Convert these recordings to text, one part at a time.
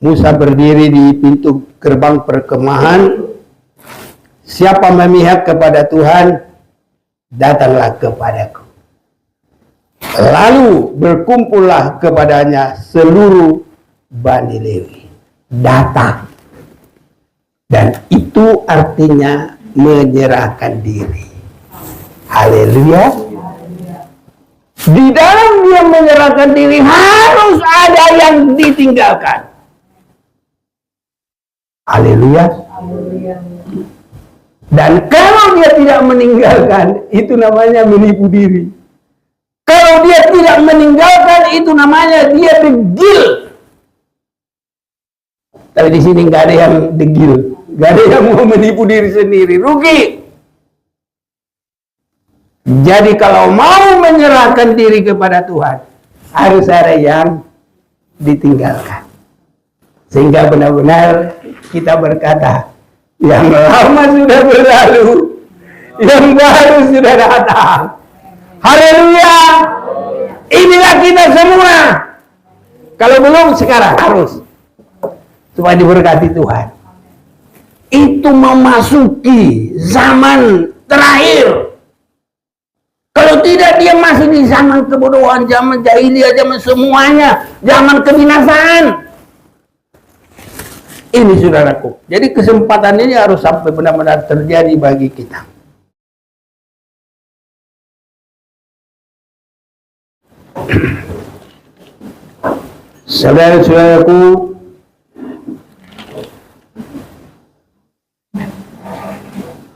Musa berdiri di pintu gerbang perkemahan. Siapa memihak kepada Tuhan, datanglah kepadaku. Lalu berkumpullah kepadanya seluruh Bani Lewi. Datang. Dan itu artinya menyerahkan diri. Haleluya. Di dalam dia menyerahkan diri harus ada yang ditinggalkan. Haleluya. Dan kalau dia tidak meninggalkan, itu namanya menipu diri. Kalau dia tidak meninggalkan, itu namanya dia degil. Tapi di sini nggak ada yang degil, nggak ada yang mau menipu diri sendiri, rugi. Jadi kalau mau menyerahkan diri kepada Tuhan, harus ada yang ditinggalkan. Sehingga benar-benar kita berkata, yang lama sudah berlalu, yang baru sudah datang. Haleluya. Inilah kita semua. Kalau belum sekarang harus, supaya diberkati Tuhan. Itu memasuki zaman terakhir. Kalau tidak, dia masih di zaman kebodohan, zaman jahiliyah, zaman semuanya, zaman kebinasaan. Ini saudaraku. Jadi kesempatan ini harus sampai benar-benar terjadi bagi kita. Saudara-saudaraku,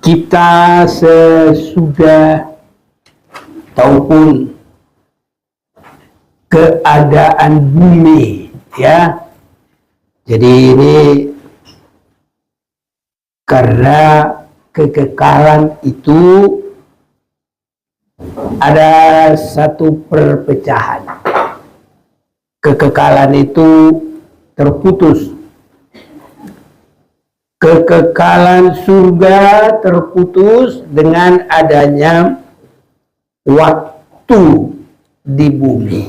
kita sesudah ataupun keadaan bumi, ya. Jadi ini karena kekekalan itu ada satu perpecahan. Kekekalan itu terputus. Kekekalan surga terputus dengan adanya waktu di bumi.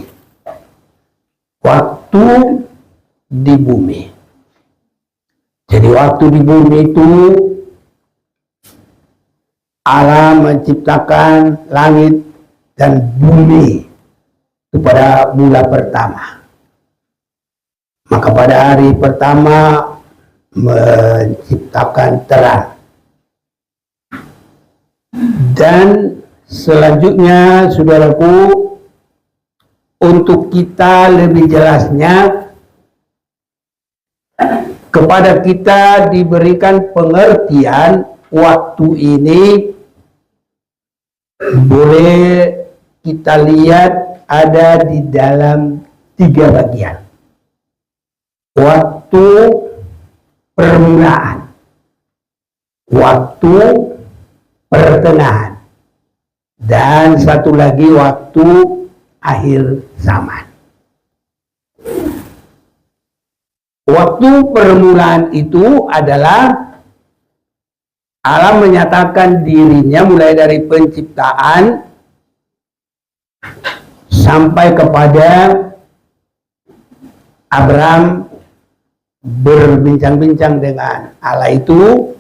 Waktu di bumi. Jadi waktu di bumi itu Allah menciptakan langit dan bumi itu pada mula pertama. Maka pada hari pertama menciptakan terang. Dan selanjutnya, saudaraku, untuk kita lebih jelasnya, kepada kita diberikan pengertian waktu ini boleh kita lihat ada di dalam 3 bagian. Waktu permulaan, waktu pertengahan, dan satu lagi waktu akhir zaman. Waktu permulaan itu adalah Allah menyatakan dirinya mulai dari penciptaan sampai kepada Abraham berbincang-bincang dengan Allah itu.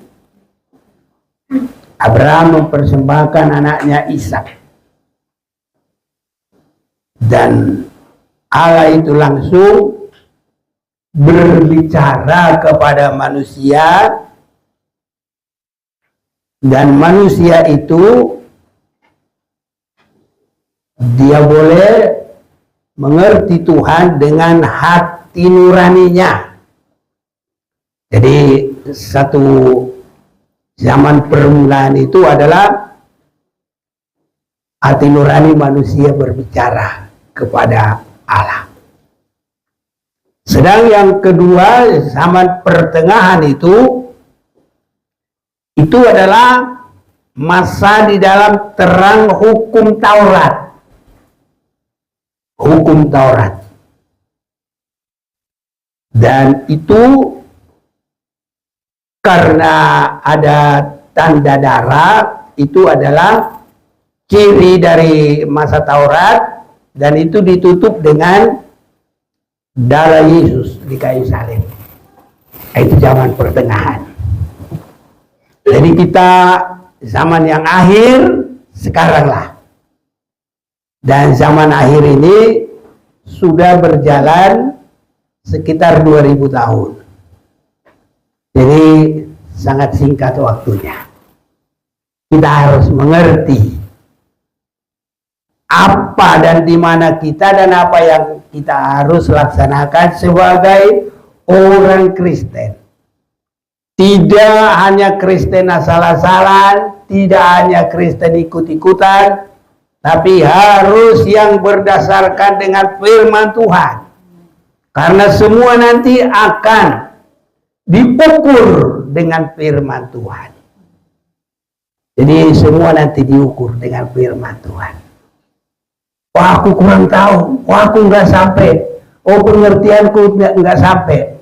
Abraham mempersembahkan anaknya Ishak. Dan Allah itu langsung berbicara kepada manusia, dan manusia itu dia boleh mengerti Tuhan dengan hati nuraninya. Jadi satu zaman permulaan itu adalah hati nurani manusia berbicara kepada Allah. Sedang yang kedua, zaman pertengahan itu adalah masa di dalam terang hukum Taurat. Hukum Taurat. Dan itu karena ada tanda darah, itu adalah ciri dari masa Taurat, dan itu ditutup dengan darah Yesus di kayu salib. Itu zaman pertengahan. Jadi kita zaman yang akhir sekarang lah. Dan zaman akhir ini sudah berjalan sekitar 2000 tahun. Jadi sangat singkat waktunya. Kita harus mengerti apa dan di mana kita dan apa yang kita harus laksanakan sebagai orang Kristen. Tidak hanya Kristen asal-asalan, tidak hanya Kristen ikut-ikutan, tapi harus yang berdasarkan dengan firman Tuhan. Karena semua nanti akan diukur dengan firman Tuhan. Jadi semua nanti diukur dengan firman Tuhan. Wah, aku kurang tahu, wah aku nggak sampai, oh pengertianku nggak sampai.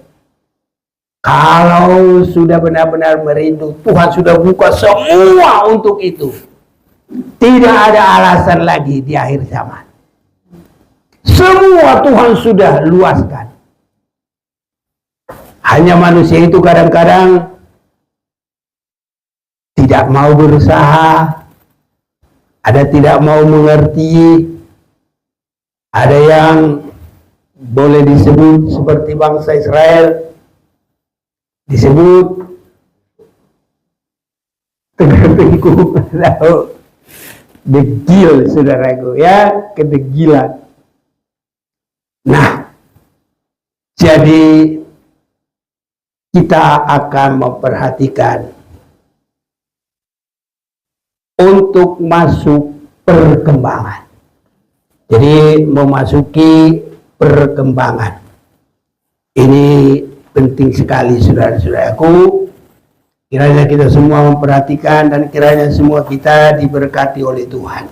Kalau sudah benar-benar merindu, Tuhan sudah buka semua untuk itu. Tidak ada alasan lagi di akhir zaman. Semua Tuhan sudah luaskan. Hanya manusia itu kadang-kadang tidak mau berusaha, ada tidak mau mengerti, ada yang boleh disebut seperti bangsa Israel, disebut tegak-teguk, degil saudaraku ya, kedegilan. Nah, jadi kita akan memperhatikan untuk masuk perkembangan. Jadi memasuki perkembangan. Ini penting sekali saudara-saudaraku. Kiranya kita semua memperhatikan dan kiranya semua kita diberkati oleh Tuhan.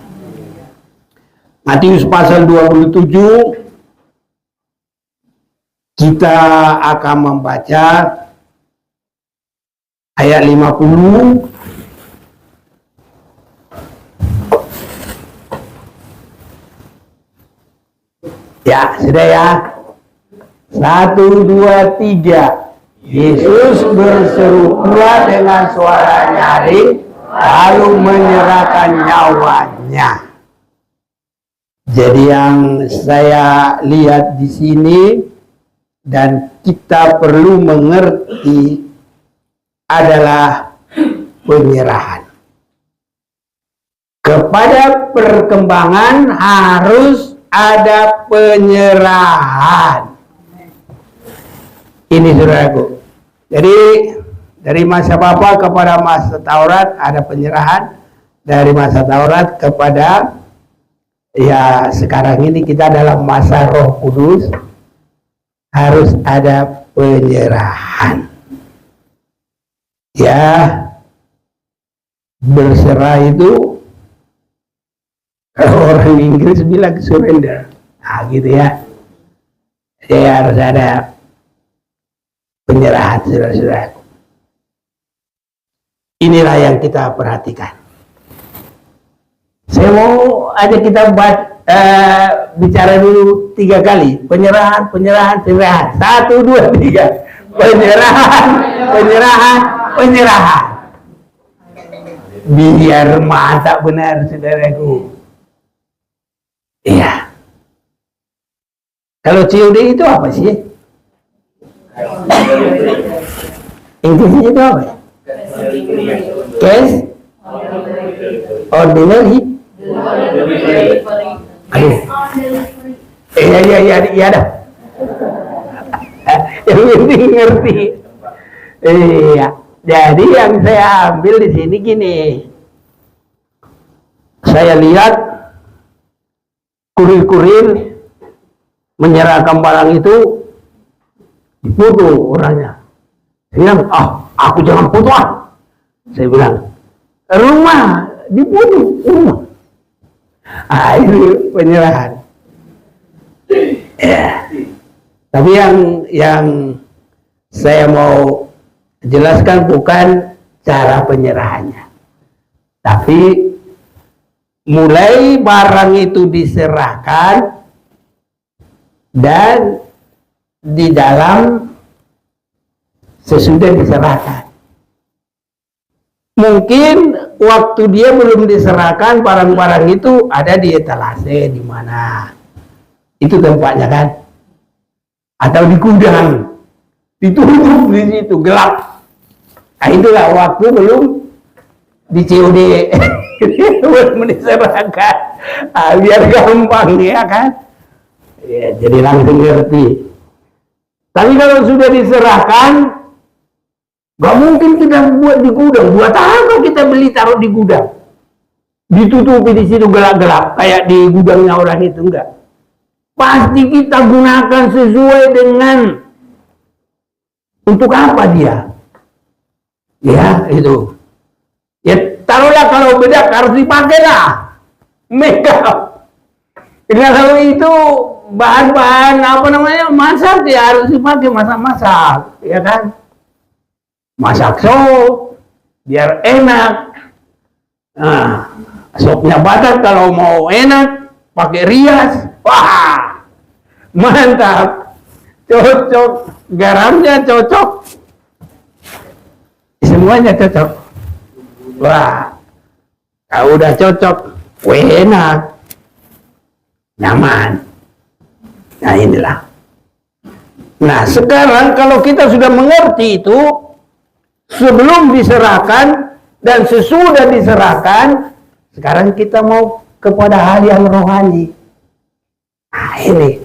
Matius pasal 27 kita akan membaca ayat 50 ya, sudah ya. 1, 2, 3. Yesus berseru pula dengan suara nyaring, lalu menyerahkan nyawanya. Jadi yang saya lihat di sini dan kita perlu mengerti adalah penyerahan. Kepada perkembangan harus ada penyerahan. Ini saudaraku. Jadi dari masa Bapa kepada masa Taurat ada penyerahan. Dari masa Taurat kepada ya sekarang ini kita dalam masa Roh Kudus harus ada penyerahan. Ya, berserah itu orang Inggris bilang surrender. Nah gitu ya. Jadi harus ada penyerahan saudara-saudara. Inilah yang kita perhatikan. Saya mau aja kita bicara dulu 3 kali. Penyerahan, penyerahan, penyerahan. 1, 2, 3. Penyerahan, penyerahan, penyerahan. Biar mantap benar saudaraku. Iya. Kalau COD itu apa sih? Inggrisnya itu apa? Cash? Ordinary? Aduh. Iya dah. Yang penting ngerti. Iya. Jadi yang saya ambil di sini gini. Saya lihat kurir-kurir menyerahkan barang itu difoto orangnya. Saya bilang, aku jangan foto ah. Saya bilang, rumah difoto, rumah. Itu penyerahan. Ya. Tapi yang saya mau jelaskan bukan cara penyerahannya, tapi mulai barang itu diserahkan dan di dalam sesudah diserahkan. Mungkin waktu dia belum diserahkan, barang-barang itu ada di etalase di mana itu tempatnya kan, atau di gudang, ditutup di situ gelap. Nah, itulah waktu belum di COD, belum diserahkan. Nah, biar gampang ya kan, ya, jadi langsung ngerti. Tapi kalau sudah diserahkan, gak mungkin kita buat di gudang. Buat apa kita beli taruh di gudang? Ditutupi di situ gelap-gelap kayak di gudangnya orang itu, enggak. Pasti kita gunakan sesuai dengan untuk apa dia. Ya, itu. Ya taruhlah kalau bedak harus dipakai lah. Makeup. Kalau itu bahan-bahan apa namanya masak ya harus dipakai, masak-masak, ya kan? Masak sop biar enak. Nah, sopnya Batak kalau mau enak pakai rias, wah mantap, cocok, garamnya cocok, semuanya cocok. Wah, kalau udah cocok, enak, nyaman. Nah inilah. Nah sekarang kalau kita sudah mengerti itu, sebelum diserahkan dan sesudah diserahkan, sekarang kita mau kepada hal yang rohani. Nah ini,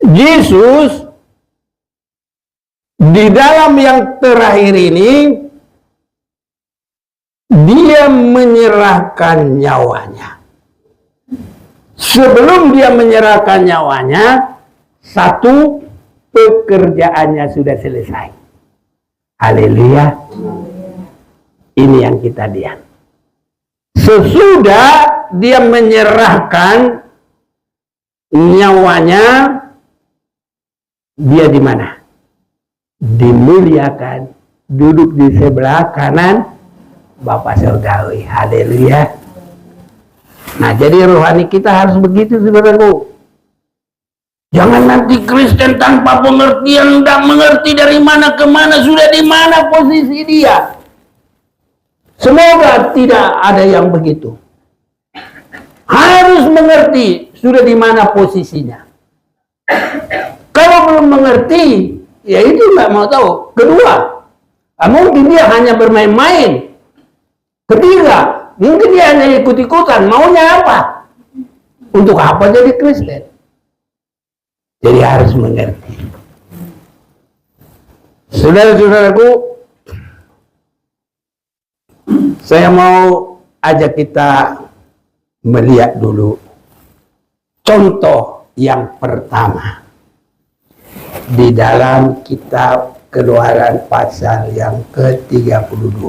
Yesus di dalam yang terakhir ini, dia menyerahkan nyawanya. Sebelum dia menyerahkan nyawanya, satu, pekerjaannya sudah selesai. Haleluya. Ini yang kita lihat. Sesudah dia menyerahkan nyawanya, dia di mana? Dimuliakan, duduk di sebelah kanan Bapa Surgawi. Haleluya. Nah, jadi rohani kita harus begitu, saudaraku. Jangan nanti Kristen tanpa pengertian, tidak mengerti dari mana ke mana, sudah di mana posisi dia. Semoga tidak ada yang begitu. Harus mengerti sudah di mana posisinya. Kalau belum mengerti, ya itu nggak mau tahu. Kedua, mungkin dia hanya bermain-main. Ketiga, mungkin dia hanya ikut-ikutan. Maunya apa? Untuk apa jadi Kristen? Jadi harus mengerti. Saudara-saudaraku, saya mau ajak kita melihat dulu contoh yang pertama di dalam kitab Keluaran pasal yang ke-32.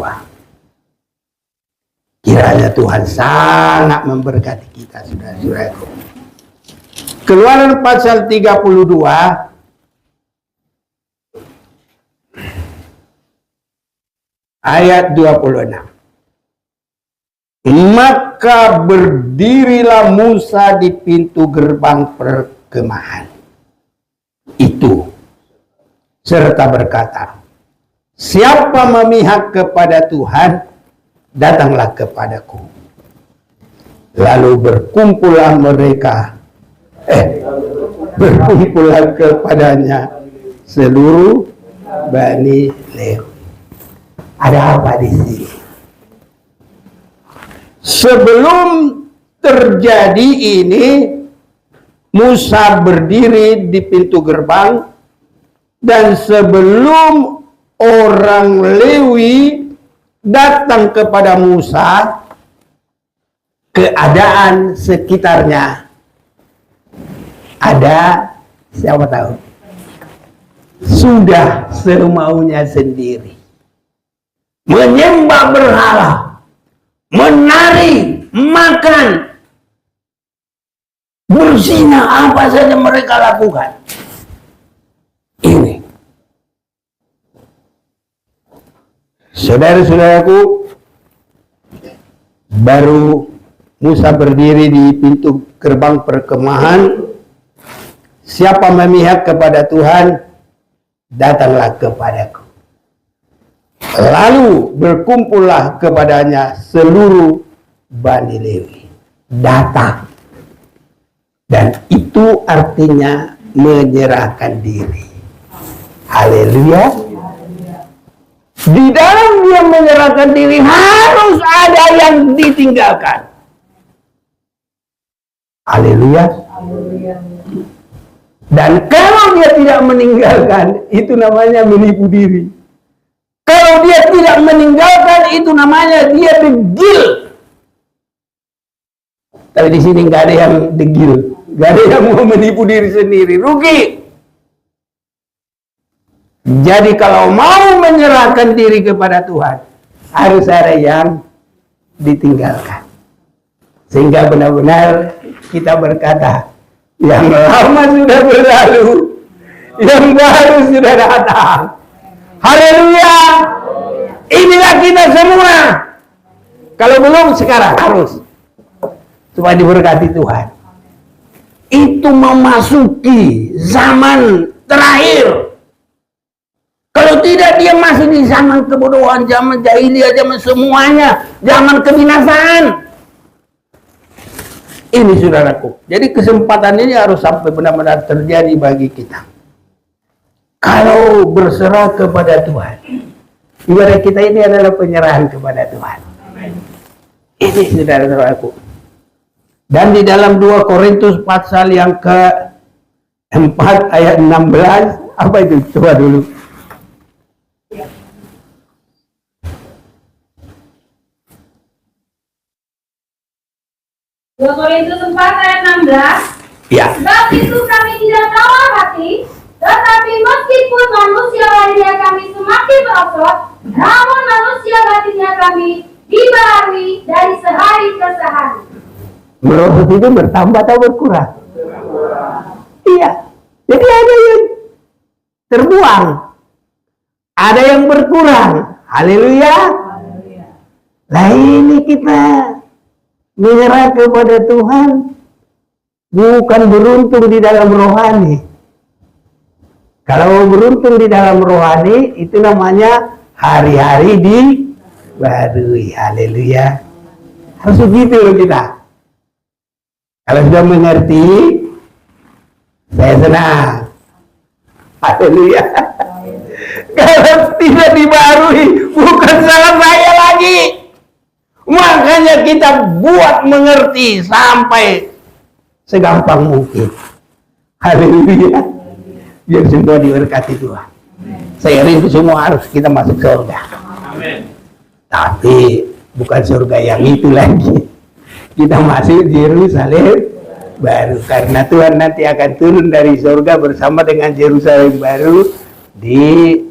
Kiranya Tuhan sangat memberkati kita, saudara-saudaraku. Keluaran pasal 32 ayat 26. Maka berdirilah Musa di pintu gerbang perkemahan itu, serta berkata, siapa memihak kepada Tuhan, datanglah kepadaku. Lalu berkumpulah mereka, berkumpulah kepadanya seluruh Bani Lewi. Ada apa di sini? Sebelum terjadi ini, Musa berdiri di pintu gerbang, dan sebelum orang Lewi datang kepada Musa, keadaan sekitarnya ada, siapa tahu, sudah semaunya sendiri, menyembah berhala, menari, makan, berzina, apa saja mereka lakukan. Ini, saudara-saudaraku, baru Musa berdiri di pintu gerbang perkemahan. Siapa memihak kepada Tuhan, datanglah kepadaku. Lalu berkumpullah kepadanya seluruh Bani Lewi. Datang. Dan itu artinya menyerahkan diri. Haleluya. Di dalam dia menyerahkan diri harus ada yang ditinggalkan. Haleluya. Dan kalau dia tidak meninggalkan, itu namanya menipu diri. Kalau dia tidak meninggalkan, itu namanya dia degil. Tapi di sini nggak ada yang degil, nggak ada yang mau menipu diri sendiri, rugi. Jadi kalau mau menyerahkan diri kepada Tuhan, harus ada yang ditinggalkan. Sehingga benar-benar kita berkata, yang lama sudah berlalu, yang baru sudah datang. Haleluya. Inilah kita semua. Kalau belum sekarang harus. Supaya diberkati Tuhan. Itu memasuki zaman terakhir. Kalau tidak dia masih di zaman kebodohan, zaman jahiliyah, zaman semuanya, zaman kebinasaan. Ini saudaraku. Jadi kesempatan ini harus sampai benar-benar terjadi bagi kita. Kalau berserah kepada Tuhan, ibadah kita ini adalah penyerahan kepada Tuhan. Ini saudara-saudaraku. Dan di dalam 2 Korintus pasal yang ke-4 ayat 16, apa itu? Coba dulu. Dua Korintus 4 ayat 16. Ya. Sebab itu kami tidak tawar hati, tetapi meskipun manusia lahirnya kami semakin merosot, namun manusia batinnya kami dibaharui dari sehari ke sehari. Merosot itu bertambah atau berkurang? Iya. Jadi ada yang terbuang, ada yang berkurang. Haleluya. Nah ini kita menyerah kepada Tuhan, bukan beruntung di dalam rohani. Kalau beruntung di dalam rohani, itu namanya hari-hari dibaharui. Haleluya. Harus begitu loh kita. Kalau sudah mengerti, saya senang. Haleluya. Kalau tidak dibaharui, bukan salah saya lagi. Makanya kita buat mengerti sampai segampang mungkin. Haleluya. Biar semua diberkati Tuhan. Saya rindu semua harus kita masuk surga. Amin. Tapi bukan surga yang itu lagi. Kita masuk Yerusalem baru. Karena Tuhan nanti akan turun dari surga bersama dengan Yerusalem baru. Di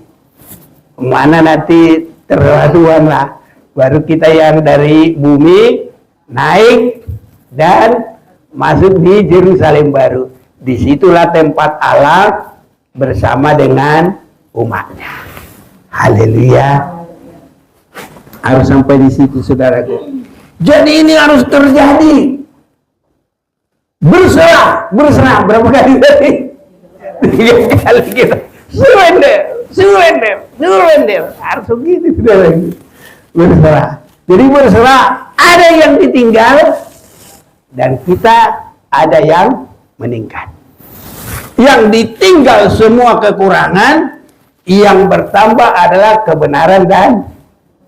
mana nanti terlaluan lah. Baru kita yang dari bumi naik dan masuk di Yerusalem baru. Disitulah tempat Allah bersama dengan umatnya. Haleluya. Harus sampai di situ saudaraku. Jadi ini harus terjadi. Berserah. Berapa kali tadi? 3 kali kita. Surrender. Harus begitu saudaraku. Berserah. Jadi berserah, ada yang ditinggal dan kita ada yang meningkat. Yang ditinggal semua kekurangan, yang bertambah adalah kebenaran dan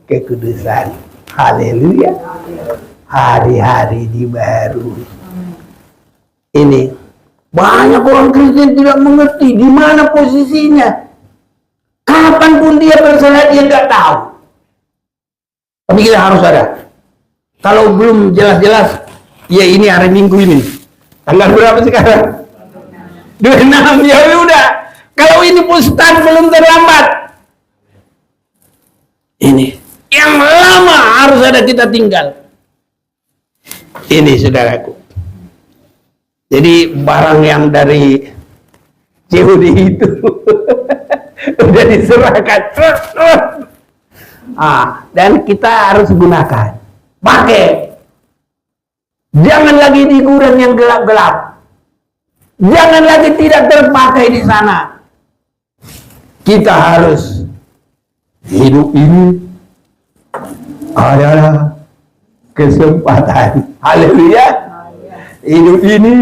kekudusan. Haleluya. Hari-hari dibaharui. Ini banyak orang Kristen tidak mengerti di mana posisinya. Kapanpun dia berserah dia nggak tahu. Tapi kita harus ada. Kalau belum jelas-jelas, ya ini hari Minggu ini. Tanggal berapa sekarang? 26, ya udah. Kalau ini pun start belum terlambat. Ini yang lama harus ada kita tinggal. Ini saudaraku. Jadi barang yang dari COD itu udah diserahkan. Dan kita harus gunakan. Pakai. Jangan lagi di gudang yang gelap-gelap. Jangan lagi tidak terpakai di sana. kita harus hidup ini adalah kesempatan. Haleluya. Hidup ini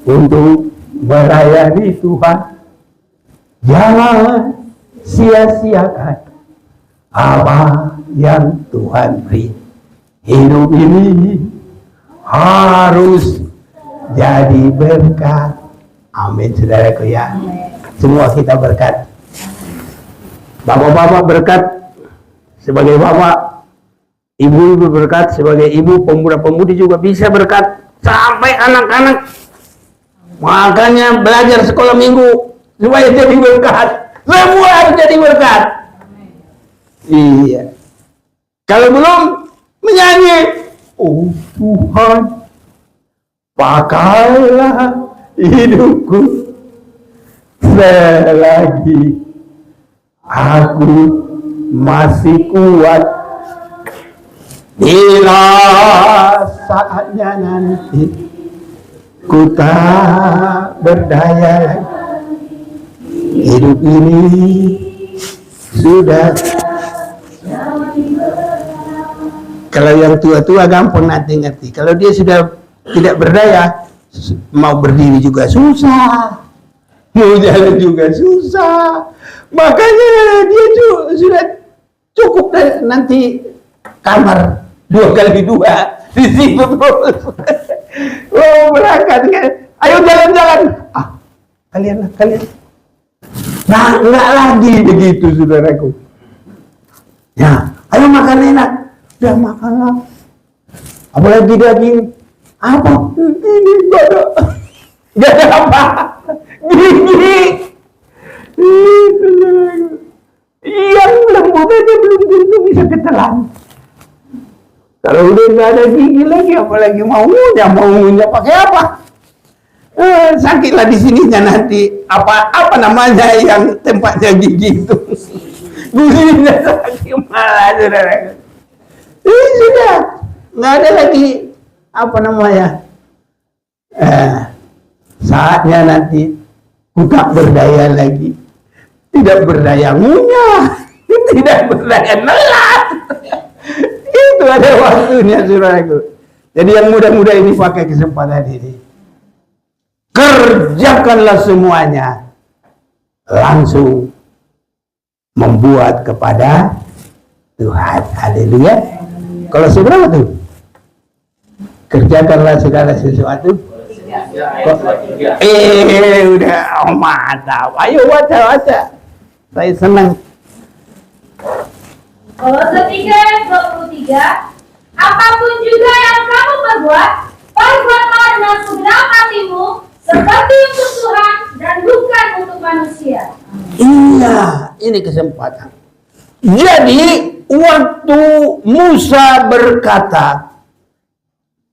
untuk melayani Tuhan. Jangan sia-siakan apa yang Tuhan beri. Hidup ini harus jadi berkat. Amin, saudaraku ya. Semua kita berkat. Bapak-bapak berkat sebagai bapak, ibu-ibu berkat sebagai ibu, pemuda-pemudi juga bisa berkat, sampai anak-anak. Makanya belajar sekolah minggu supaya jadi berkat. Semua harus jadi berkat. Iya. Kalau belum menyanyi, oh Tuhan, pakailah hidupku selagi aku masih kuat. Bila saatnya nanti ku tak berdaya lagi, hidup ini sudah. Kalau yang tua-tua gampang nanti ngerti. Kalau dia sudah tidak berdaya, mau berdiri juga susah, mau jalan juga susah. Makanya dia sudah cukup nanti kamar 2x2 di situ terus. Oh, berangkat kan? Ayo jalan-jalan. Kalian. Nah, enggak lagi begitu, saudaraku. Ya, ayo makan enak. Udah makanlah. Apalagi daging. Apa? Ini gak ada apa. Gigi. Yang lembut aja belum tentu bisa ketelan. Kalau udah nggak ada gigi lagi, apalagi mau ngunyah pakai apa? Sakitlah di sininya nanti. Apa namanya yang tempatnya gigi itu? Gusinya sakit malah, saudara. Sudah nggak ada lagi apa namanya. Saatnya nanti ku tak berdaya lagi, tidak berdaya ngunyah, tidak berdaya nelat. Itu ada waktunya, saudaraku. Jadi yang muda-muda ini pakai kesempatan ini, kerjakanlah semuanya, langsung membuat kepada Tuhan. Haleluya. Kalau seberapa tuh? Kerjakanlah segala sesuatu. Udah, mantap. Ayo baca. Saya senang. Kolose 3:23, apapun juga yang kamu perbuat, perbuatlah dengan segenap hatimu, seperti untuk Tuhan dan bukan untuk manusia. Iya, ini kesempatan. Jadi waktu Musa berkata,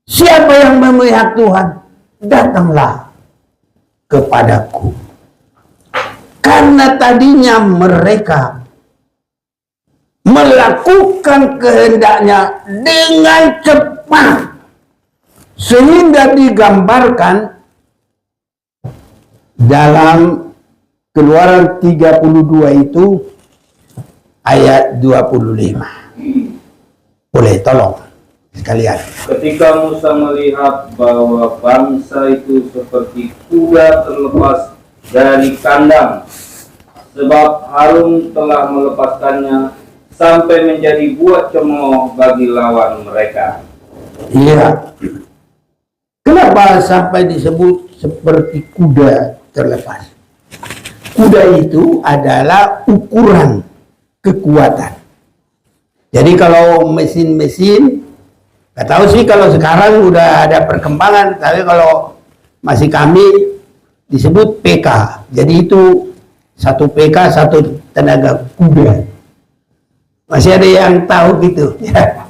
siapa yang memihak Tuhan, datanglah kepadaku. Karena tadinya mereka melakukan kehendaknya dengan cepat, sehingga digambarkan dalam Keluaran 32 itu ayat 25. Boleh tolong sekalian. Ketika Musa melihat bahwa bangsa itu seperti kuda terlepas dari kandang, sebab Harun telah melepaskannya sampai menjadi buah cemooh bagi lawan mereka. Iya. Kenapa sampai disebut seperti kuda terlepas? Kuda itu adalah ukuran kekuatan. Jadi kalau mesin-mesin, nggak tahu sih kalau sekarang udah ada perkembangan, tapi kalau masih kami disebut PK. Jadi itu satu PK, satu tenaga kuda. Masih ada yang tahu gitu? Ya.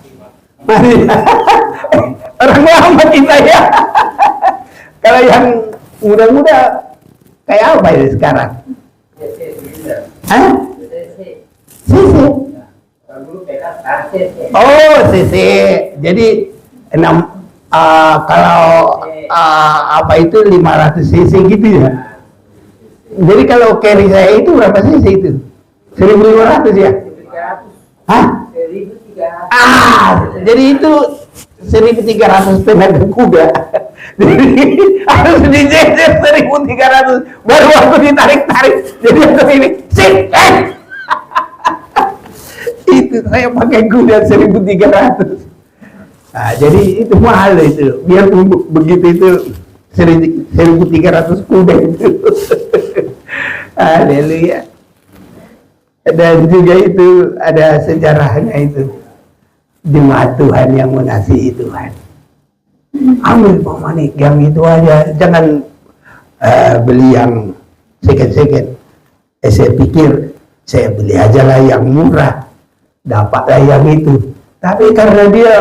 Orang lama kita ya. Kalau yang muda-muda kayak apa ya sekarang? Hah? CC. Oh, CC. Jadi kalau apa itu 500 cc gitu ya? Jadi kalau carry saya itu berapa sih itu? 1.500 ya? 300. Hah? 1.300. Jadi itu 1.300 tenaga kuda. Jadi harus dijejer 1.300. Baru waktu ditarik-tarik. Jadi aku ini, sit, itu saya pakai kuda 1.300. Nah, jadi itu mahal itu. Biar begitu itu 1.300 kuda itu. Haleluya. Dan juga itu ada sejarahnya itu. Jemaat Tuhan yang mengasihi Tuhan. Ambil pemanik yang itu aja. Jangan beli yang second-second. Saya pikir saya beli aja lah yang murah. Dapatlah yang itu. Tapi karena dia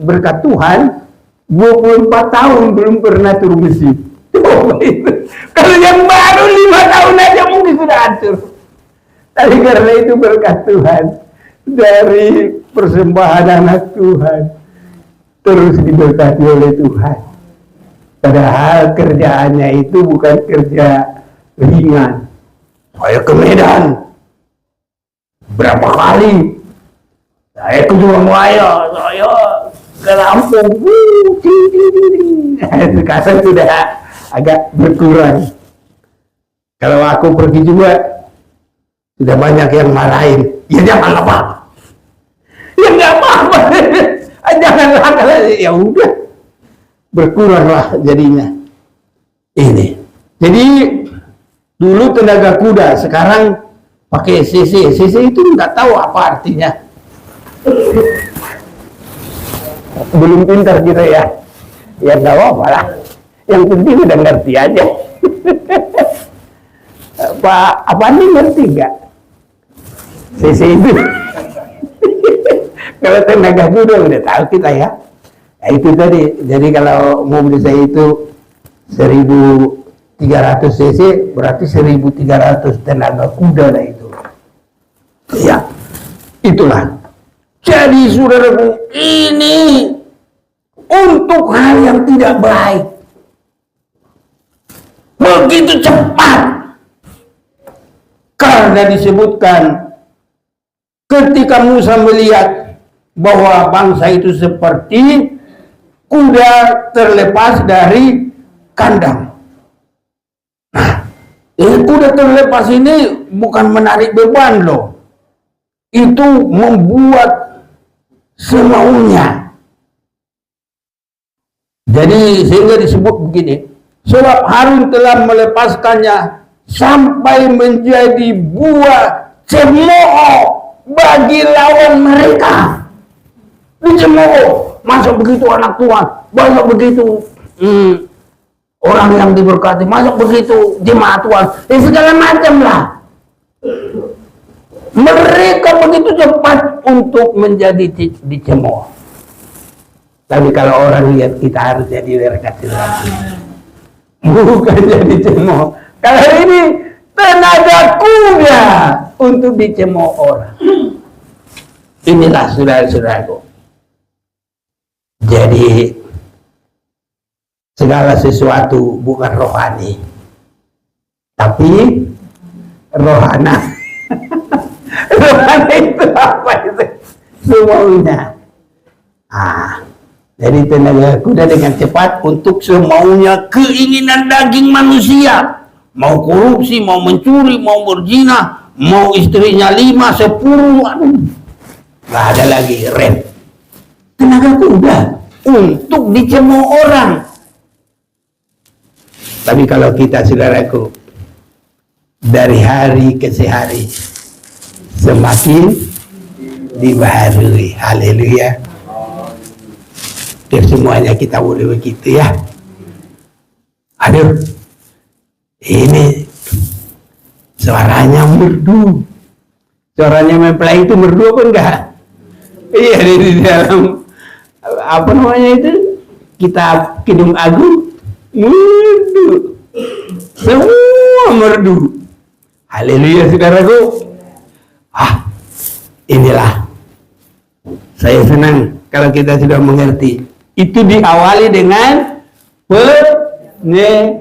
berkat Tuhan, 24 tahun belum pernah turun mesin. Coba itu. Kalau yang baru 5 tahun aja mungkin sudah atur. Tapi karena itu berkat Tuhan, dari persembahan anak Tuhan, terus diberkati oleh Tuhan. Padahal kerjaannya itu bukan kerja ringan. Saya ke Medan berapa kali, saya ke Surabaya, saya ke Lampung, sekarang sudah agak berkurang. Kalau aku pergi juga, sudah banyak yang marahin. Ya jangan apa, ya nggak apa-apa, janganlah, ya udah, berkuranglah jadinya. Ini, jadi dulu tenaga kuda, sekarang pakai CC. CC itu nggak tahu apa artinya. Belum pintar kita ya. Ya nggak apa-apa lah. Yang penting udah ngerti aja. Pak, apa nih ngerti nggak? CC itu. Kalau tenaga kuda udah tahu kita ya. Nah, itu tadi. Jadi kalau mobil saya itu 1.300 cc, berarti 1.300 tenaga kuda lah itu. Ya, itulah. Jadi saudaraku, ini untuk hal yang tidak baik. Begitu cepat. Karena disebutkan ketika Musa melihat bahwa bangsa itu seperti kuda terlepas dari kandang. Nah, kuda terlepas ini bukan menarik beban loh. Itu membuat semaunya. Jadi sehingga disebut begini, sebab Harun telah melepaskannya sampai menjadi buah cemooh bagi lawan mereka. Dicemooh, masa begitu anak Tuhan, masa begitu orang yang diberkati, masa begitu jemaat Tuhan, segala macam lah. Mereka begitu cepat untuk menjadi dicemooh. Tapi kalau orang lihat kita harus jadi berkat Tuhan, bukan jadi cemooh. Kalau ini tenaga kuda untuk dicemooh orang. Inilah saudara-saudaraku. Jadi segala sesuatu bukan rohani, tapi rohana. Rohana itu apa itu? Semaunya. Jadi tenaga kuda dengan cepat untuk semaunya keinginan daging manusia. Mau korupsi, mau mencuri, mau berzina, mau istrinya 5, 10, aduh. Gak ada lagi rem. Tenaga kuda untuk dicemooh orang. Tapi kalau kita saudaraku, dari hari ke hari semakin dibaharui. Haleluya. Dan semuanya kita boleh begitu ya. Aduh, ini suaranya merdu. Suaranya mempelai itu merdu apa enggak? Iya, di dalam apa namanya itu, kitab Kidung Agung, merdu. Semua merdu. Haleluya saudaraku. Inilah saya senang kalau kita sudah mengerti. Itu diawali dengan penyerahan.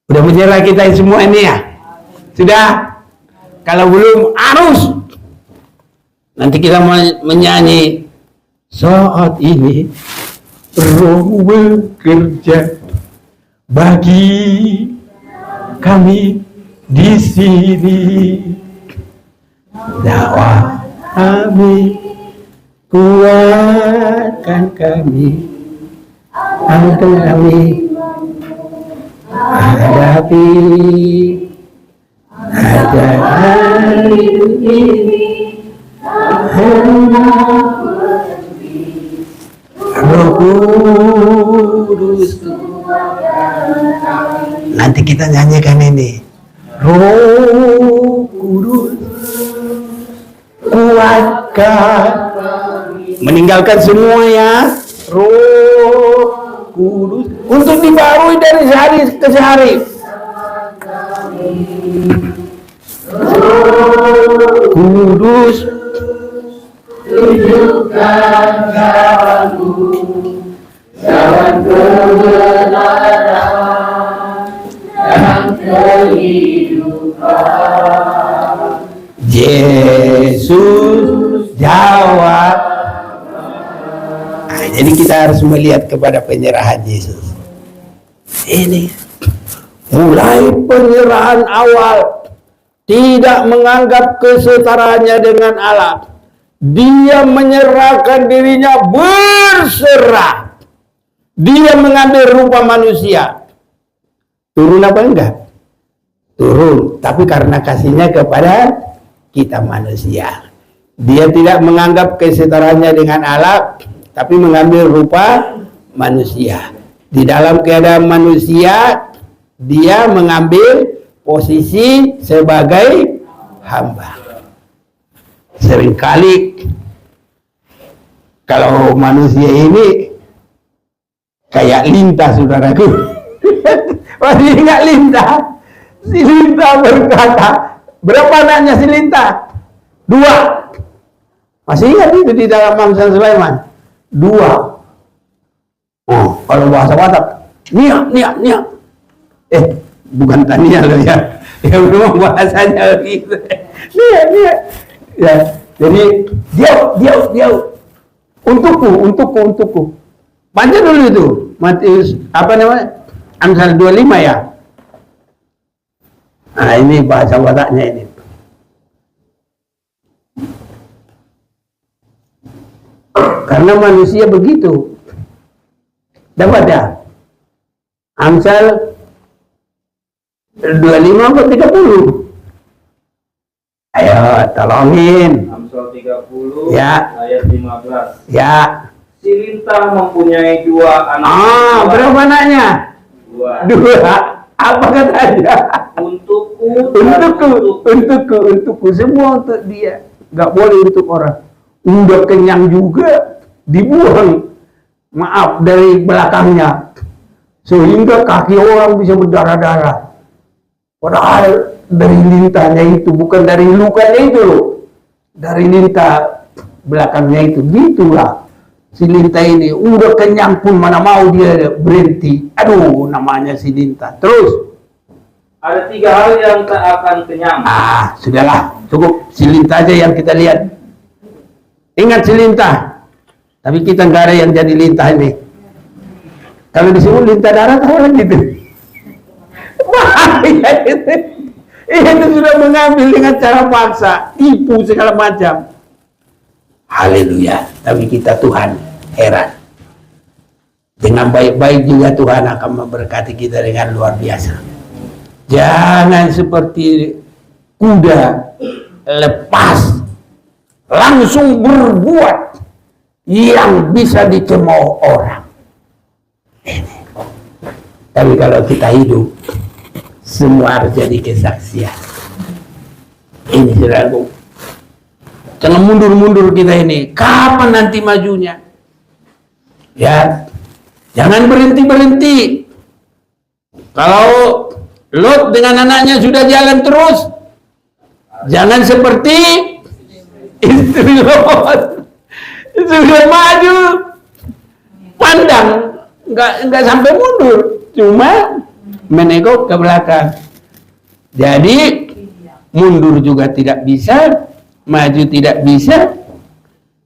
Udah menyerah kita semua ini ya? Sudah? Kalau belum, harus. Nanti kita menyanyi. Saat ini Roh bekerja bagi kami di sini. Dakwah kami, kuatkan kami, agar kami hadapi hari ini. Roh Kudus. Nanti kita nyanyikan ini. Roh Kudus, kuatkan. Meninggalkan semua ya. Roh Kudus untuk dibarui dari sehari ke sehari. Kudus, tunjukkan jalanmu, jalan kebenaran dan kehidupan. Yesus jawab. Nah, jadi kita harus melihat kepada penyerahan Yesus. Ini mulai penyerahan awal, tidak menganggap kesetaraannya dengan Allah. Dia menyerahkan dirinya, berserah. Dia mengambil rupa manusia. Turun apa enggak? Turun, tapi karena kasihnya kepada kita manusia. Dia tidak menganggap kesetaraannya dengan Allah, tapi mengambil rupa manusia. Di dalam keadaan manusia, dia mengambil posisi sebagai hamba. Seringkali kalau manusia ini kayak lintah, saudaraku. Masih ingat lintah? Si lintah berkata, berapa anaknya si lintah? 2. Masih ingat itu di dalam Amsal Sulaiman? 2. Oh, kalau bahasa Batak, niak. Bukan tania loh ya. Ya memang bahasanya gitu. Niak. Ya, jadi jauh. Untukku. Baca dulu itu. Matius Amsal 25 ya. Nah, ini bahasa Bataknya ini. Karena manusia begitu. Dapat ya? Amsal 25 atau 30? Ayo, tolongin. Amsal 30 Ya. ayat 15. Ya. Si lintah mempunyai 2 anak. Berapa anaknya? 2. Apa katanya? Untukku. Semua untuk dia. Gak boleh untuk orang. Udah kenyang juga, dibuang. Maaf, dari belakangnya. Sehingga kaki orang bisa berdarah-darah. Padahal dari lintahnya itu, bukan dari lukanya itu loh. Dari lintah belakangnya itu, gitulah. Si lintah ini udah kenyang pun mana mau dia berhenti. Aduh, namanya si lintah. Terus Ada 3 hal yang tak akan kenyang. Sudahlah, cukup si lintah aja yang kita lihat. Ingat si lintah. Tapi kita nggak ada yang jadi lintah ini. Kalau disebut lintah darat, apa gitu? Itu sudah mengambil dengan cara paksa, tipu segala macam. Haleluya. Tapi kita Tuhan heran. Dengan baik-baik juga Tuhan akan memberkati kita dengan luar biasa. Jangan seperti kuda lepas, langsung berbuat yang bisa dicemooh orang. Ini. Tapi kalau kita hidup, semua harus jadi kesaksian. Ini saudaraku. Jangan mundur-mundur kita ini. Kapan nanti majunya? Ya, jangan berhenti-berhenti. Kalau Lot dengan anaknya sudah jalan terus, jangan seperti istri Lot. Sudah maju, pandang, nggak sampai mundur, cuma menengok ke belakang. Jadi mundur juga tidak bisa, maju tidak bisa,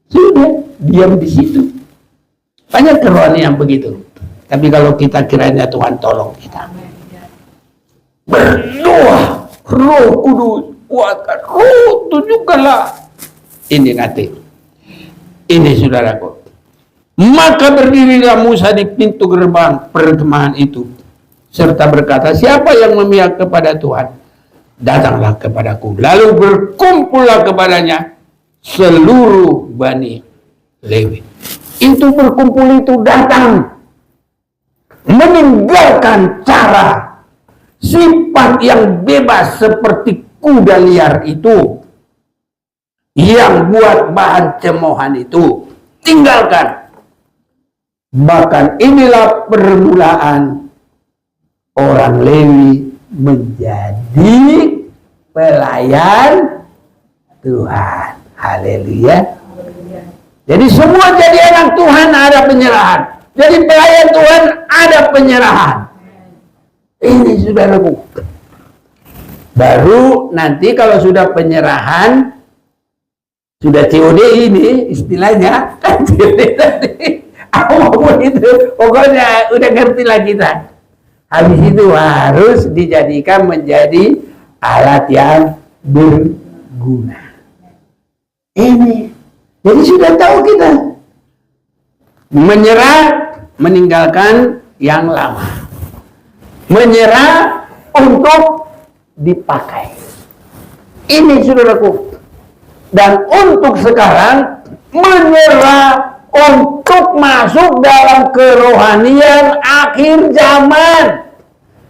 sudah diam di situ. Banyak kerohanian yang begitu. Tapi kalau kita kiranya Tuhan tolong kita, berdoa, Roh Kudus kuatkan, Roh tunjukkanlah. Ini nanti, ini saudaraku. Maka berdirilah Musa di pintu gerbang perkemahan itu, serta berkata, siapa yang memihak kepada Tuhan, datanglah kepadaku. Lalu berkumpullah kepadanya seluruh Bani Lewi. Itu berkumpul, itu datang, meninggalkan cara sifat yang bebas seperti kuda liar itu, yang buat bahan cemoohan itu, tinggalkan. Bahkan inilah permulaan orang Lewi menjadi pelayan Tuhan. Haleluya. Jadi semua jadi anak Tuhan ada penyerahan. Jadi pelayan Tuhan ada penyerahan. Ini saudaraku. Baru nanti kalau sudah penyerahan, sudah COD ini istilahnya, kan COD tadi. Apapun itu, pokoknya udah ngerti lah kita. Habis itu harus dijadikan menjadi alat yang berguna. Ini, jadi sudah tahu kita menyerah, meninggalkan yang lama, menyerah untuk dipakai. Ini saudaraku. Dan untuk sekarang menyerah untuk masuk dalam kerohanian akhir zaman.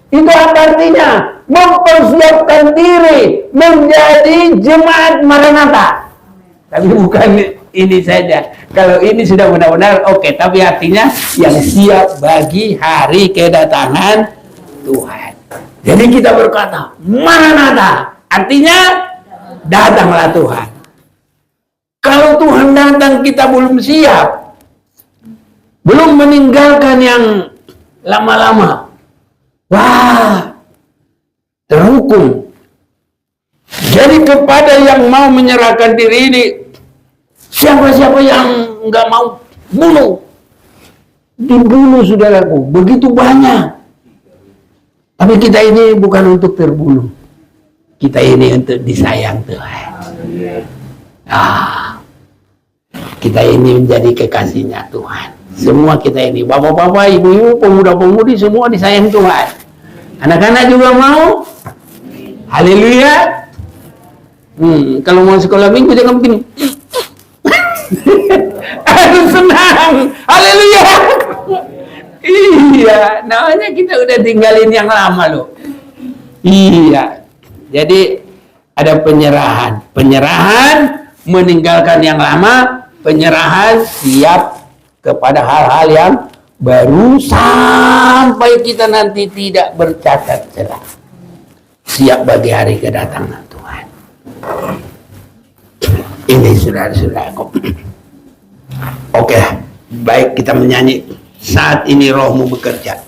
Itu apa artinya? Mempersiapkan diri menjadi jemaat Maranatha. Tapi bukan ini saja. Kalau ini sudah benar-benar oke, tapi artinya yang siap bagi hari kedatangan Tuhan. Jadi kita berkata, Maranatha, artinya datanglah Tuhan. Kalau Tuhan datang kita belum siap, belum meninggalkan yang lama-lama, wah, terhukum. Jadi kepada yang mau menyerahkan diri ini, siapa-siapa yang nggak mau bunuh, dibunuh saudaraku, begitu banyak. Tapi kita ini bukan untuk terbunuh, kita ini untuk disayang Tuhan. Kita ini menjadi kekasihnya Tuhan. Semua kita ini, bapak-bapak, ibu-ibu, pemuda-pemudi, semua disayang Tuhan. Anak-anak juga mau. Haleluya. Kalau mau sekolah minggu jangan begini. Harus senang. Haleluya. Iya, namanya kita udah tinggalin yang lama loh. Iya. Jadi ada penyerahan. Penyerahan meninggalkan yang lama, penyerahan siap kepada hal-hal yang baru sampai kita nanti tidak bercacat celah. Siap bagi hari kedatangan Tuhan. Ini saudara-saudaraku. Oke, baik kita menyanyi. Saat ini rohmu bekerja.